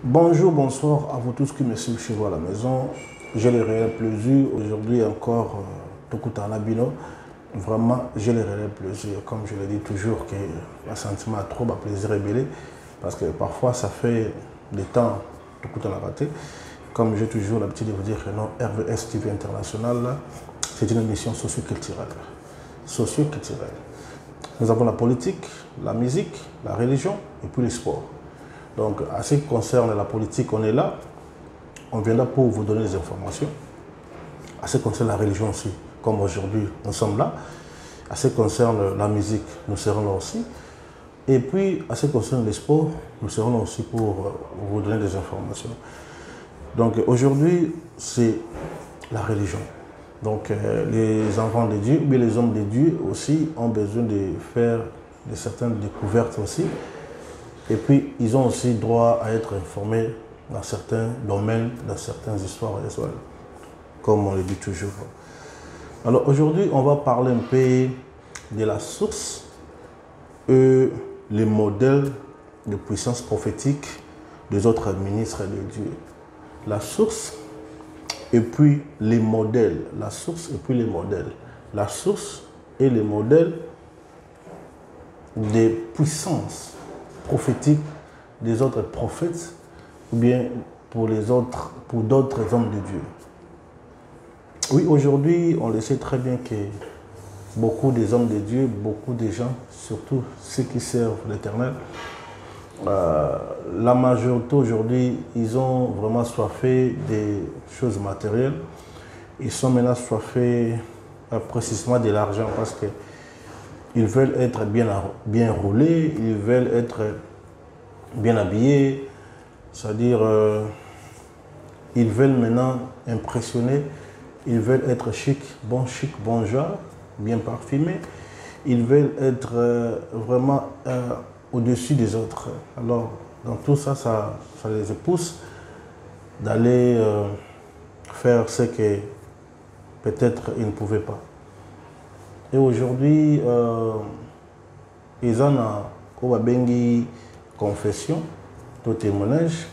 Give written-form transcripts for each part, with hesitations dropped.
Bonjour, bonsoir à vous tous qui me suivent chez vous à la maison. J'ai le réel plaisir. Aujourd'hui encore, Tokutana-Bino. Vraiment, j'ai le réel plaisir. Comme je le dis toujours, que le sentiment a trop, plaisir rébellé. Parce que parfois, ça fait des temps, Tokutana-Raté. Comme j'ai toujours l'habitude de vous dire que non, RVS TV International, c'est une émission socio-culturelle. Socio-culturelle. Nous avons la politique, la musique, la religion et puis le sport. Donc, à ce qui concerne la politique, on est là. On vient là pour vous donner des informations. À ce qui concerne la religion aussi, comme aujourd'hui, nous sommes là. À ce qui concerne la musique, nous serons là aussi. Et puis, à ce qui concerne le sport, nous serons là aussi pour vous donner des informations. Donc, aujourd'hui, c'est la religion. Donc, les enfants de Dieu, ou bien les hommes de Dieu aussi, ont besoin de faire certaines découvertes aussi. Et puis, ils ont aussi droit à être informés dans certains domaines, dans certaines histoires, comme on le dit toujours. Alors aujourd'hui, on va parler un peu de la source et les modèles de puissance prophétique des autres ministres de Dieu. La source et puis les modèles. La source et puis les modèles. La source et les modèles des puissances prophétique des autres prophètes ou bien pour d'autres hommes de Dieu. Oui, aujourd'hui, on le sait très bien que beaucoup des hommes de Dieu, beaucoup de gens, surtout ceux qui servent l'Éternel, la majorité aujourd'hui, ils ont vraiment soifé des choses matérielles. Ils sont maintenant soifés précisément de l'argent parce que ils veulent être bien roulés, ils veulent être bien habillés, c'est-à-dire ils veulent maintenant impressionner, ils veulent être chic, bon genre, bien parfumés, ils veulent être vraiment au-dessus des autres. Alors, dans tout ça, ça les pousse d'aller faire ce que peut-être ils ne pouvaient pas. Et aujourd'hui, ils ont une confession, tout témoignage.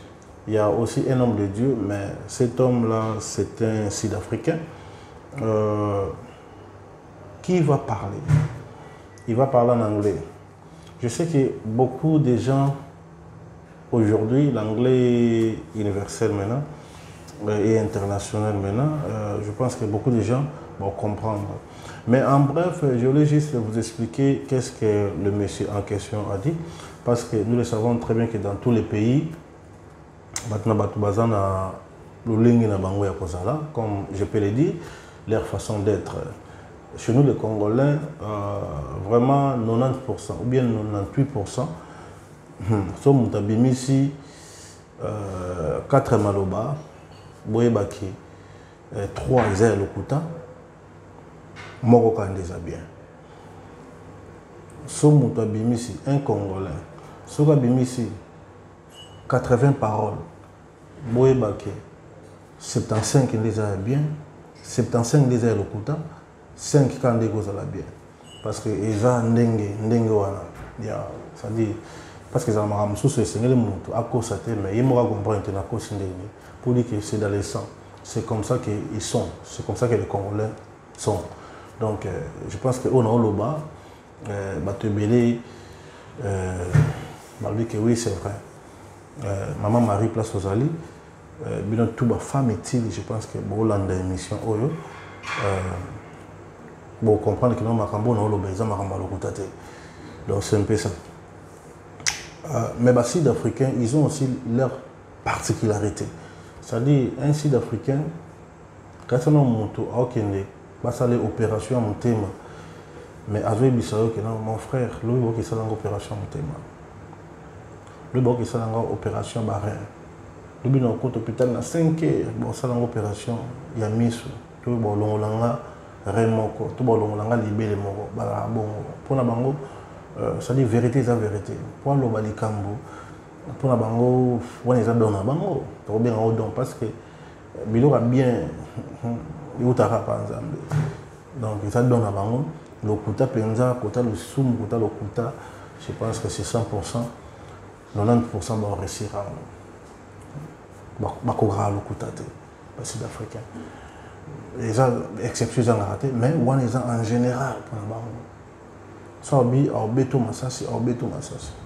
Il y a aussi un homme de Dieu, mais cet homme-là, c'est un Sud-Africain qui va parler. Il va parler en anglais. Je sais que beaucoup de gens, aujourd'hui, l'anglais universel maintenant et international maintenant, je pense que beaucoup de gens vont comprendre. Mais en bref, je voulais juste vous expliquer qu'est-ce que le monsieur en question a dit. Parce que nous le savons très bien que dans tous les pays, comme je peux le dire, leur façon d'être. Chez nous les Congolais, vraiment 90% ou bien 98%, sommes ici 4 maloba, boyebaki, 3 Isaiah Lokuta. Moko déjà bien. So muto abimisi, un Congolais. So abimisi 80 paroles. Boye bake 75 déjà bien, 75 déjà lokuta, 5 quand des choses bien. Parce que eza ndenge wana. Ça dit parce que ça m'a ramené sur le muto à cause de mais il m'a comprendre que na cause ndenge pour dire que c'est dans les sangs. C'est comme ça qu'ils sont, c'est comme ça que les Congolais sont. Donc, je pense qu'on a le bas, Batebele, que oui, c'est vrai. Maman Marie Place aux Ali, tout ma femme est-il, je pense que bon, l'an d'émission, bon, comprendre que nous, Makambo, on a le besoin, donc, c'est un peu ça. Mais les Sud-Africains, ils ont aussi leur particularité. C'est-à-dire, un Sud-Africain, quand on a un moto, ça les opérations à mon thème. Mais avec mon frère, lui, il a une opération à mon thème. Lui, il a une opération à barre. Lui, il a un hôpital à 5 heures. Bon, ça, une opération, il y a mis. Tout le monde a remoko. Tout le monde a libéré. Pour la bango, ça dit vérité, c'est la vérité. Pour le balikambo, pour la bango, on les a donné à bango. Trop bien au don parce que Bilo a bien. Donc, ça donne à Bango. Le Kuta Penza, Kuta le Soum, Kuta le Kuta, je pense que c'est 100%. 90% va réussir. bakora lokuta te ba sud-africain eza exception eza ngaka te mais wana eza en général mpona bango so obi aobeto masasi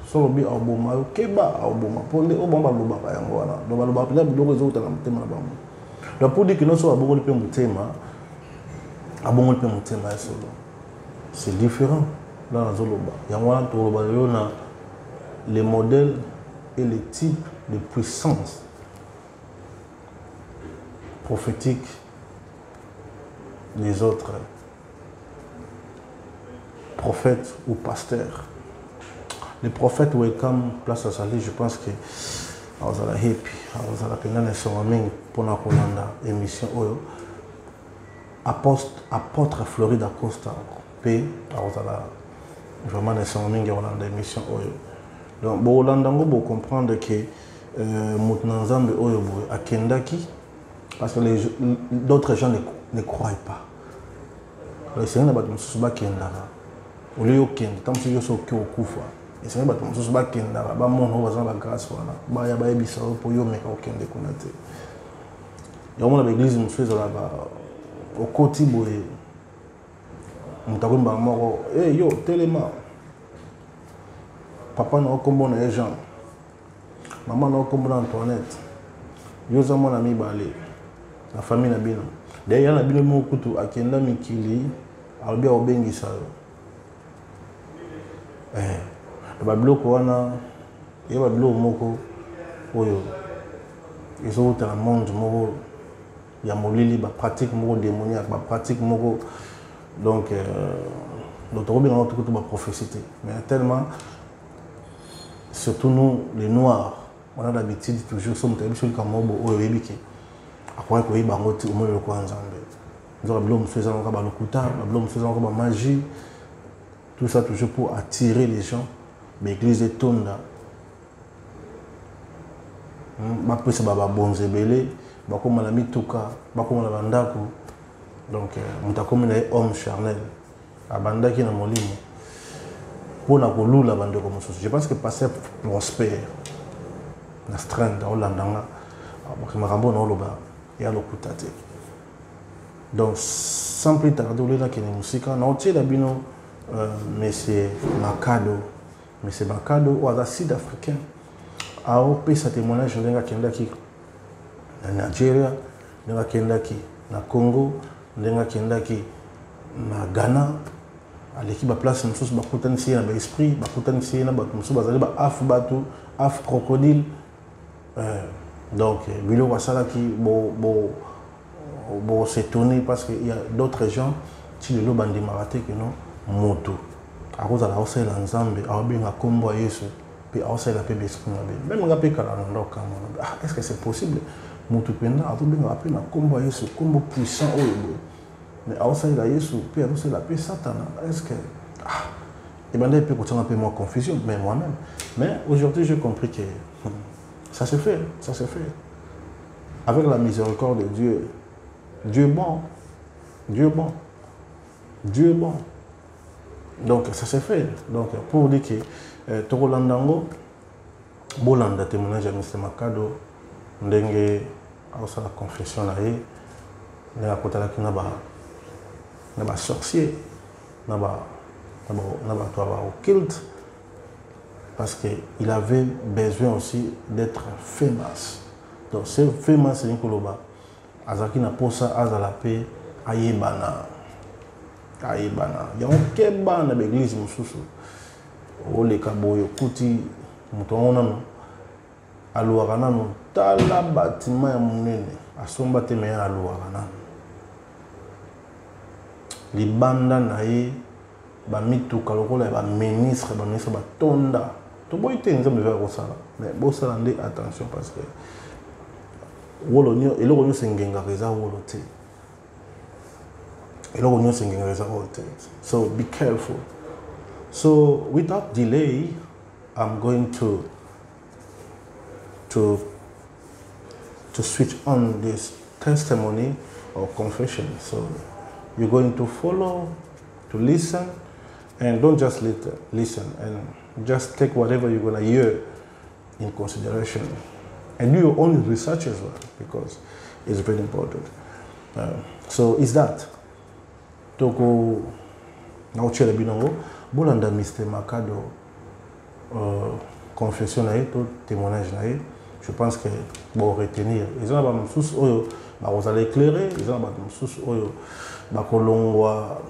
so obi aoboma yo keba aoboma mpo nde oyo bango balobaka yango wana donc balobaka mpenza biloko ezokota na motema na bango donc pour dire que nyonso abongoli mpe motema abongoli mpe motema ya solo c'est différent là nazoloba yango wana toloba lelo na les modèles et les types de puissance prophétique des autres prophètes ou pasteurs. Les prophètes welcome place à salir, je pense que vous allez happy, vous allez peine les sommets pour la Colanda émission oyo apôtre Florida Costa p vous allez vraiment les sommets qui Holanda émission oyo donc bon Holanda vous comprendre que Moutnanzambe oyo a Kendaki parce que d'autres gens ne croient pas. Le Seigneur n'a pas de souci Kendara. Au lieu de tant que je suis au Kufa. Le Seigneur n'a pas de souci Kendara. Bah mon nom va la grâce voilà. Bah ya bah ebisa pour yo meka okende kunate. Ya mon l'église nous fait là-bas au côté boye. Mutakumba moko eh yo telema. Papa na okombo na Jean. Maman na okombo na Antoinette. Yo za mon ami balé. La famille na bino. D'ailleurs na bino mo kutu akenda mikili albi obengisa ba bloko wana ya ba bloko moko oyo izo ta monde moko ya molili ba pratique moko démoniaque ba pratique moko donc notre bien notre kutu ba prophétie mais tellement surtout nous les noirs on a l'habitude toujours sommes sur comme mobo oyo ebiki après que il au moins le quoi ensemble donc l'homme faisant encore le couteau l'homme faisant encore magie tout ça toujours pour attirer les gens mais l'église est tonda ba pesa ba bonzebele ba comme la mituka ba comme la bandako donc mutakomi na homme charnel abandaki na molimo pour na kolula bandeko mosusu je pense que passer prospère na strength olandanga makambo na oloba ya lokuta te donc sans plus tarder on est là qui est musique na otie la bino monsieur Makado ou à sud-africain a opé sa témoignage ndenga kendaki na Nigeria ndenga kendaki na Congo ndenga kendaki na Ghana à l'équipe à place mosusu bakutanisi na ba esprit bakutanisi na bato mosusu bazali ba af crocodile donc bilo wasalaki bo s'étonner parce qu'il y a d'autres gens qui le bandi maraté que non moto à cause de la hausse la nzambe a bien a combo yesu puis a hausse la pebe esprit na même ngape kala ndo kama est-ce que c'est possible moto penda a bien a peine combo yesu combo puissant oyo mais a hausse la yesu puis a hausse la paix satana est-ce que et ben là peut continuer un peu moins confusion mais moi-même mais aujourd'hui j'ai compris que ça se fait avec la miséricorde de Dieu. Dieu est bon. Donc ça se fait. Donc pour dire que Tokolandango, Bolanda témoignage à Mr. Makado, ndenge a la confession là et na kota la kina ba sorcier, na ba toi occulte parce que il avait besoin aussi d'être famous. Donc ce famous c'est Nikoloba. Azaki na posa azala pe ayebana ya okeba na l'église mususu ole kaboyo kuti mutona no aluaka nano tala batima ya munene asomba te me aluaka nano libanda na ye ba mituka lokola ba ministre batonda to boy te nzambe va kosala mais bosala nde attention parce que wolonyo eloko nyo sengenga reza wolote eloko nyo sengenga reza wolote so be careful. So without delay I'm going to switch on this testimony or confession. So you're going to follow, to listen, and don't just listen and just take whatever you're going to hear in consideration. And do your own research as well, because it's very important. So it's that. Toko nauchele binongo bolanda Mr. Makado confession na to témoignage na je pense que bon retenir ils ont ba msusu oyo ba ozala éclairer ils ont ba msusu oyo ba kolongwa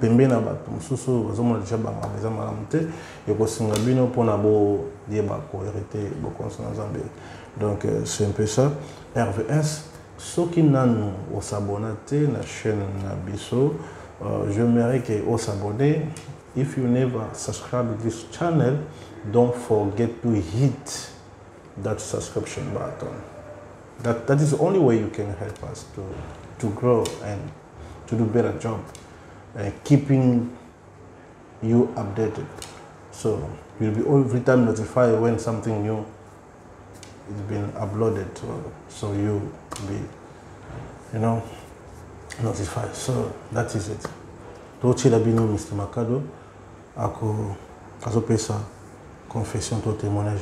pembe na ba msusu bazomona déjà ba meza malamte yoko singa bino pona bo die ba ko hériter bo conscience Nzambe. Donc c'est un peu ça. RVS soki nanu osabonate na chaîne na biso j'aimerais que vous s'abonnez. If you never subscribe to this channel, don't forget to hit that subscription button. That is the only way you can help us to grow and to do better job and keeping you updated. So you'll be every time notified when something new is being uploaded. So you be, notified. So that is it. Tochi labino Mr. Makado ako pesa confession to témoignage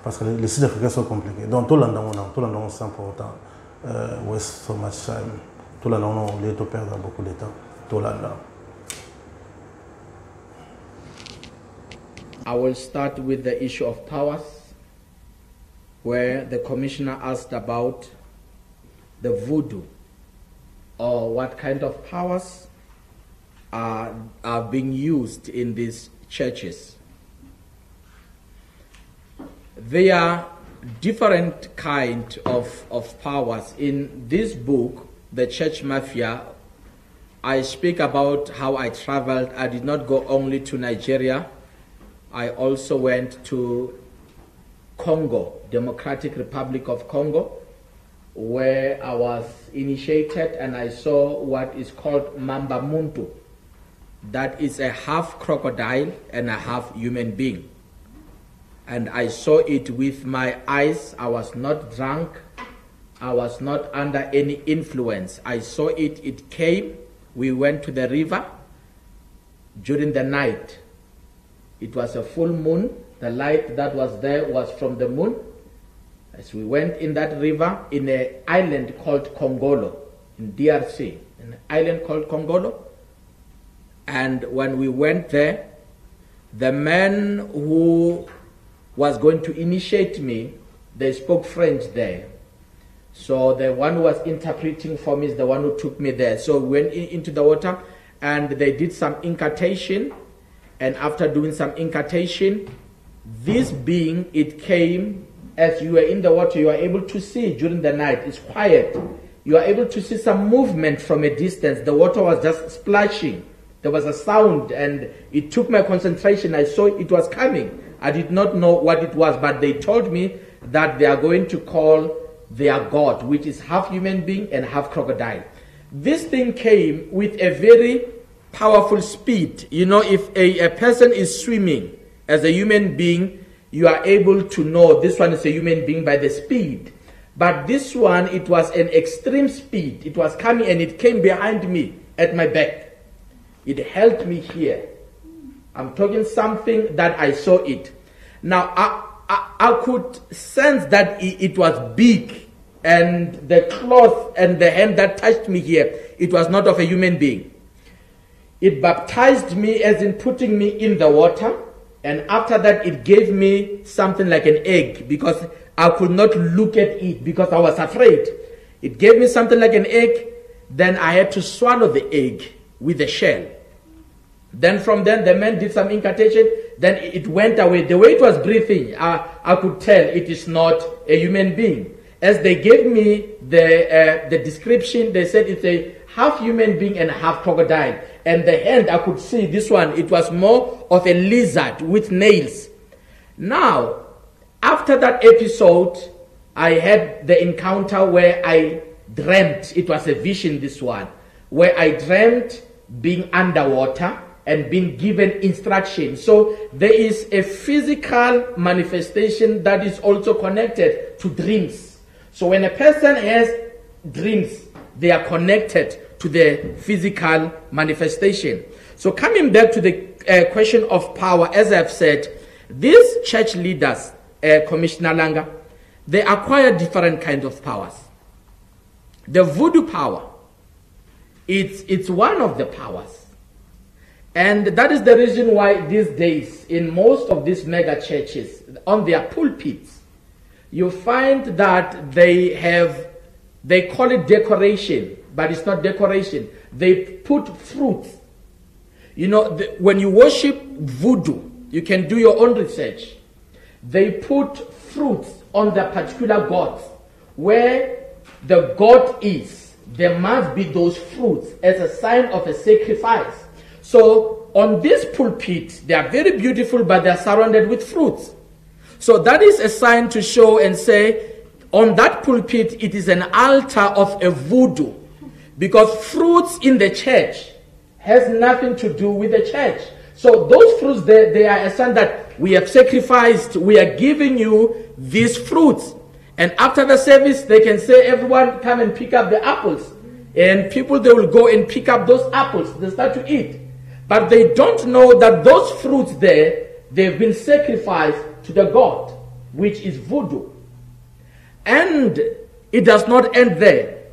parce que les sites africains sont compliqués. Donc tout l'endroit c'est important. Waste so much time. Tout l'endroit on les perdre beaucoup de temps. Tout l'endroit. I will start with the issue of powers, where the commissioner asked about the voodoo, or what kind of powers are being used in these churches. There are different kinds of powers. In this book, The Church Mafia, I speak about how I traveled. I did not go only to Nigeria. I also went to Congo, Democratic Republic of Congo, where I was initiated and I saw what is called Mamba Muntu. That is a half crocodile and a half human being. And I saw it with my eyes. I was not drunk. I was not under any influence. I saw it. It came. We went to the river during the night. It was a full moon. The light that was there was from the moon. As we went in that river, in an island called Kongolo, in DRC, an island called Kongolo. And when we went there, the man who was going to initiate me, they spoke French there. So the one who was interpreting for me is the one who took me there. So we went into the water and they did some incantation. And after doing some incantation, this being, it came as you were in the water, you are able to see during the night. It's quiet. You are able to see some movement from a distance. The water was just splashing. There was a sound and it took my concentration. I saw it was coming. I did not know what it was, but they told me that they are going to call their god, which is half human being and half crocodile. This thing came with a very powerful speed. You know, if a person is swimming as a human being, you are able to know this one is a human being by the speed. But this one, it was an extreme speed. It was coming and it came behind me at my back. It held me here. I'm talking something that I saw it. Now, I could sense that it was big, and the cloth and the hand that touched me here, it was not of a human being. It baptized me, as in putting me in the water, and after that it gave me something like an egg, because I could not look at it because I was afraid. It gave me something like an egg, then I had to swallow the egg with the shell. Then from then, the man did some incantation, then it went away. The way it was breathing, I could tell it is not a human being. As they gave me the description, they said it's a half human being and half crocodile. And the hand, I could see this one, it was more of a lizard with nails. Now, after that episode, I had the encounter where I dreamt, it was a vision, this one, where I dreamt being underwater and being given instructions. So there is a physical manifestation that is also connected to dreams. So when a person has dreams, they are connected to the physical manifestation. So coming back to the question of power, as I've said, these church leaders, Commissioner Langa, they acquire different kinds of powers. The voodoo power, it's one of the powers. And that is the reason why these days, in most of these mega churches, on their pulpits, you find that they call it decoration, but it's not decoration. They put fruits. You know, when you worship voodoo, you can do your own research. They put fruits on the particular gods. Where the god is, there must be those fruits as a sign of a sacrifice. So on this pulpit, they are very beautiful, but they are surrounded with fruits. So that is a sign to show and say, on that pulpit, it is an altar of a voodoo. Because fruits in the church has nothing to do with the church. So those fruits, they are a sign that we have sacrificed, we are giving you these fruits. And after the service, they can say, everyone come and pick up the apples. And people, they will go and pick up those apples. They start to eat. But they don't know that those fruits there, they've been sacrificed to the god, which is voodoo. And it does not end there.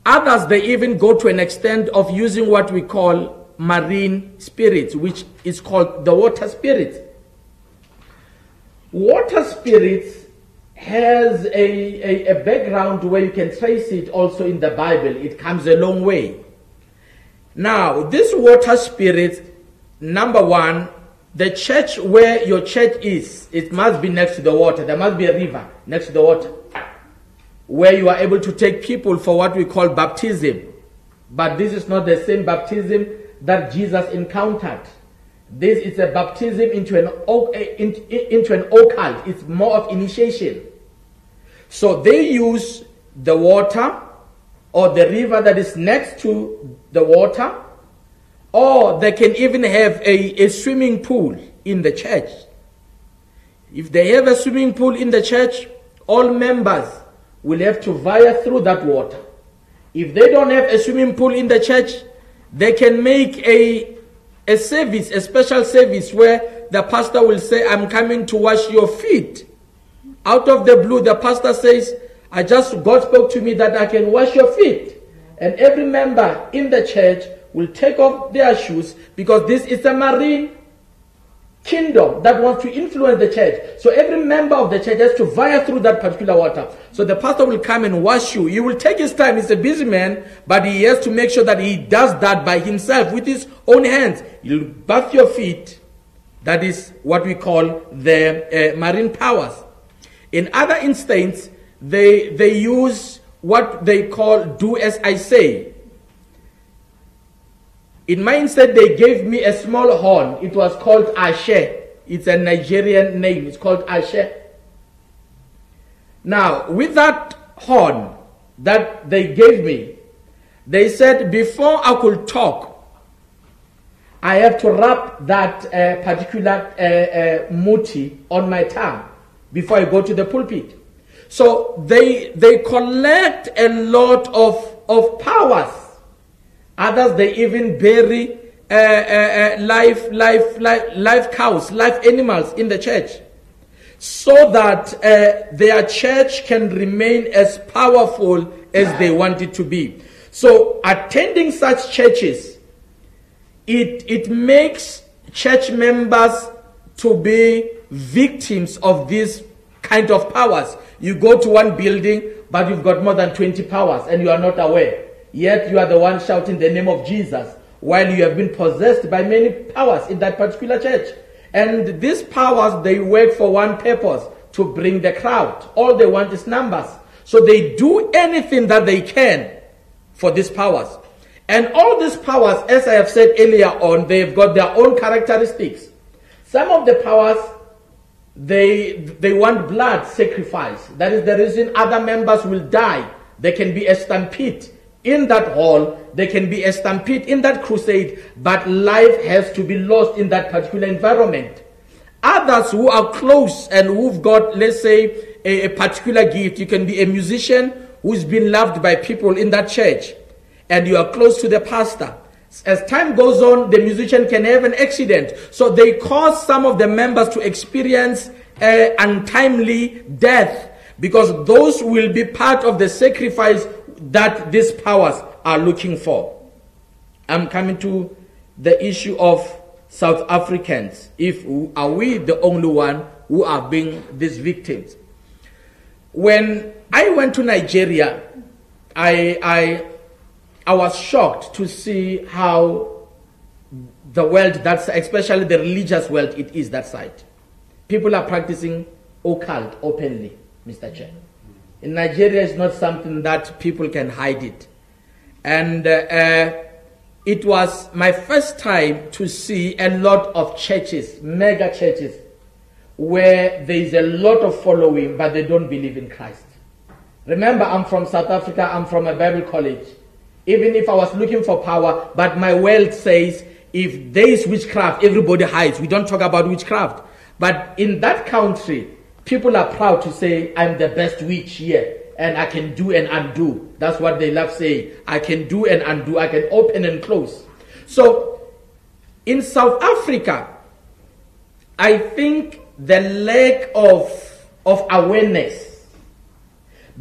Others, they even go to an extent of using what we call marine spirits, which is called the water spirit. Water spirits has a background where you can trace it also in the Bible. It comes a long way. Now, this water spirit, number one, the church where your church is, it must be next to the water. There must be a river next to the water, where you are able to take people for what we call baptism. But this is not the same baptism that Jesus encountered. This is a baptism into an occult. It's more of initiation. So they use the water or the river that is next to the water, or they can even have a swimming pool in the church. If they have a swimming pool in the church, all members will have to vie through that water. If they don't have a swimming pool in the church, they can make a service, a special service where the pastor will say, I'm coming to wash your feet. Out of the blue, the pastor says, God spoke to me that I can wash your feet. And every member in the church will take off their shoes, because this is a marine kingdom that wants to influence the church. So every member of the church has to vie through that particular water. So the pastor will come and wash you. He will take his time. He's a busy man, but he has to make sure that he does that by himself with his own hands. He'll bath your feet. That is what we call the marine powers. In other instances, they use what they call do as I say. In my instance, they gave me a small horn. It was called Ashe. It's a Nigerian name. It's called Ashe. Now, with that horn that they gave me, they said before I could talk, I have to wrap that particular muti on my tongue before I go to the pulpit. So they collect a lot of powers. Others, they even bury live cows, live animals in the church, so that their church can remain as powerful as they want it to be. So attending such churches, it makes church members to be victims of these kind of powers. You go to one building, but you've got more than 20 powers and you are not aware. Yet you are the one shouting the name of Jesus, while you have been possessed by many powers in that particular church. And these powers, they work for one purpose, to bring the crowd. All they want is numbers. So they do anything that they can for these powers. And all these powers, as I have said earlier on, they've got their own characteristics. Some of the powers, they want blood sacrifice. That is the reason other members will die. There can be a stampede in that hall. There can be a stampede in that crusade, but life has to be lost in that particular environment. Others who are close and who've got, let's say, a particular gift. You can be a musician who's been loved by people in that church, and you are close to the pastor. As time goes on, the musician can have an accident. So they cause some of the members to experience untimely death. because those will be part of the sacrifice that these powers are looking for. I'm coming to the issue of South Africans. Are we the only one who are being these victims? When I went to Nigeria, I was shocked to see how the world, especially the religious world, it is that side. People are practicing occult openly, Mr. Chair. In Nigeria, it's not something that people can hide it. And it was my first time to see a lot of churches, mega churches, where there is a lot of following, but they don't believe in Christ. Remember, I'm from South Africa, I'm from a Bible college. Even if I was looking for power, but my world says, if there is witchcraft, everybody hides. We don't talk about witchcraft. But in that country, people are proud to say, I'm the best witch here, and I can do and undo. That's what they love saying. I can do and undo. I can open and close. So, in South Africa, I think the lack of awareness,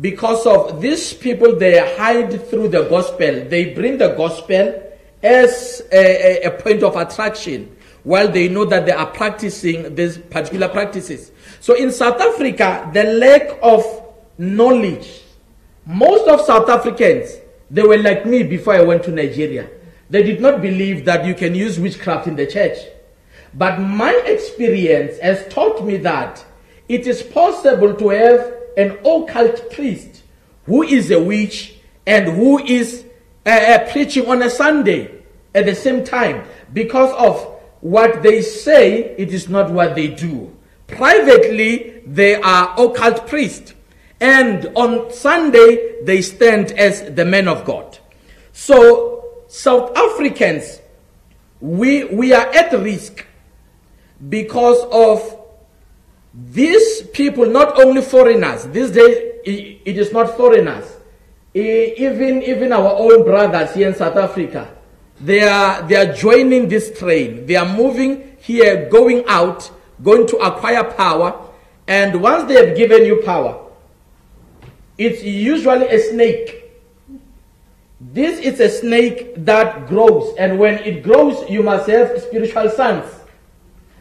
because of these people, they hide through the gospel. They bring the gospel as a point of attraction, while they know that they are practicing these particular practices. So in South Africa, the lack of knowledge, most of South Africans, they were like me before I went to Nigeria. They did not believe that you can use witchcraft in the church. But my experience has taught me that it is possible to have an occult priest who is a witch and who is preaching on a Sunday at the same time. Because of what they say, it is not what they do. Privately, they are occult priests. And on Sunday, they stand as the men of God. So, South Africans, we are at risk because of these people, not only foreigners. These days, it is not foreigners. Even our own brothers here in South Africa, they are joining this train. They are moving here, going out, going to acquire power. And once they have given you power, it's usually a snake. This is a snake that grows. And when it grows, you must have spiritual sons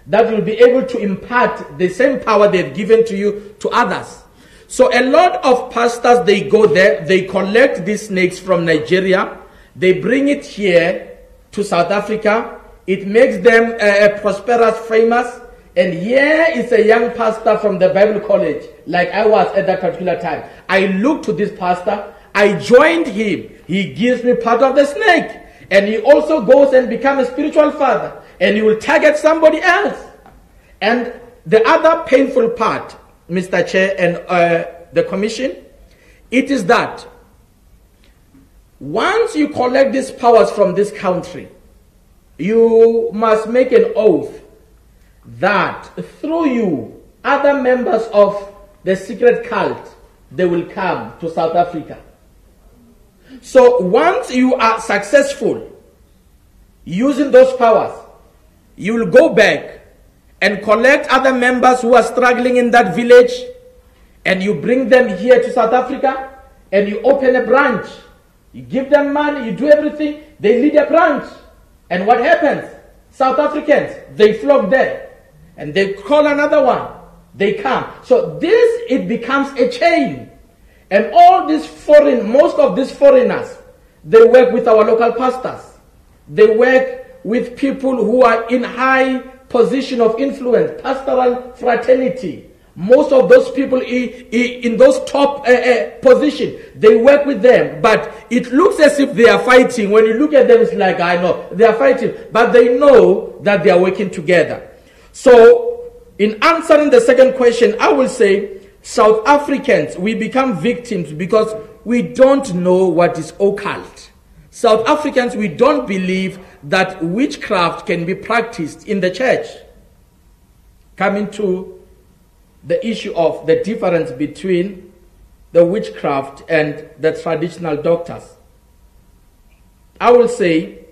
that will be able to impart the same power they've given to you to others. So a lot of pastors, they go there, they collect these snakes from Nigeria, they bring it here to South Africa, it makes them prosperous, famous, and here is a young pastor from the Bible college, like I was at that particular time. I looked to this pastor, I joined him, he gives me part of the snake, and he also goes and becomes a spiritual father, and he will target somebody else. And the other painful part, Mr. Chair and the Commission, it is that once you collect these powers from this country, you must make an oath that through you, other members of the secret cult, they will come to South Africa. So once you are successful using those powers, you will go back and collect other members who are struggling in that village, and you bring them here to South Africa, and you open a branch. You give them money, you do everything, they lead a branch. And what happens? South Africans, they flock there, and they call another one, they come. So this, it becomes a chain. And all these most of these foreigners, they work with our local pastors. They work with people who are in high position of influence, pastoral fraternity. Most of those people in those top positions, they work with them. But it looks as if they are fighting. When you look at them, it's like, I know, they are fighting. But they know that they are working together. So, in answering the second question, I will say, South Africans, we become victims because we don't know what is occult. South Africans, we don't believe that witchcraft can be practiced in the church. Coming to the issue of the difference between the witchcraft and the traditional doctors, I will say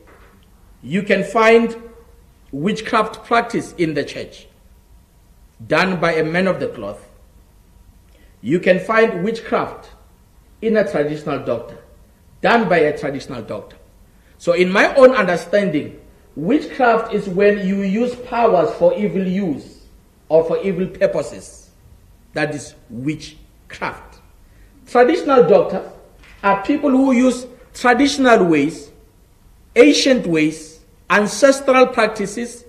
you can find witchcraft practice in the church done by a man of the cloth. You can find witchcraft in a traditional doctor, done by a traditional doctor. So in my own understanding, witchcraft is when you use powers for evil use or for evil purposes. That is witchcraft. Traditional doctors are people who use traditional ways, ancient ways, ancestral practices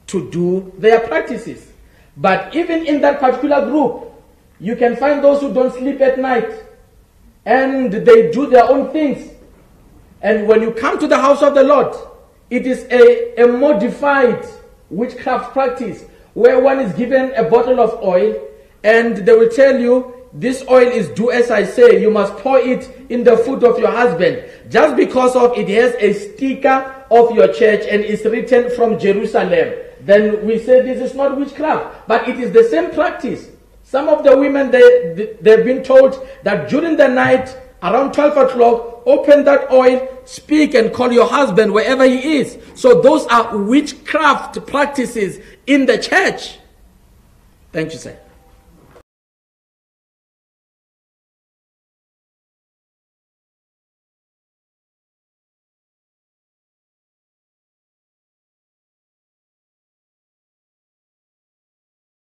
to do their practices. But even in that particular group, you can find those who don't sleep at night and they do their own things. And when you come to the house of the Lord, it is a modified witchcraft practice where one is given a bottle of oil and they will tell you, this oil is do as I say, you must pour it in the foot of your husband. Just because of it has a sticker of your church and it's written from Jerusalem, then we say this is not witchcraft, but it is the same practice. Some of the women, they've been told that during the night, around 12 o'clock, open that oil, speak and call your husband wherever he is. So those are witchcraft practices in the church. Thank you, sir.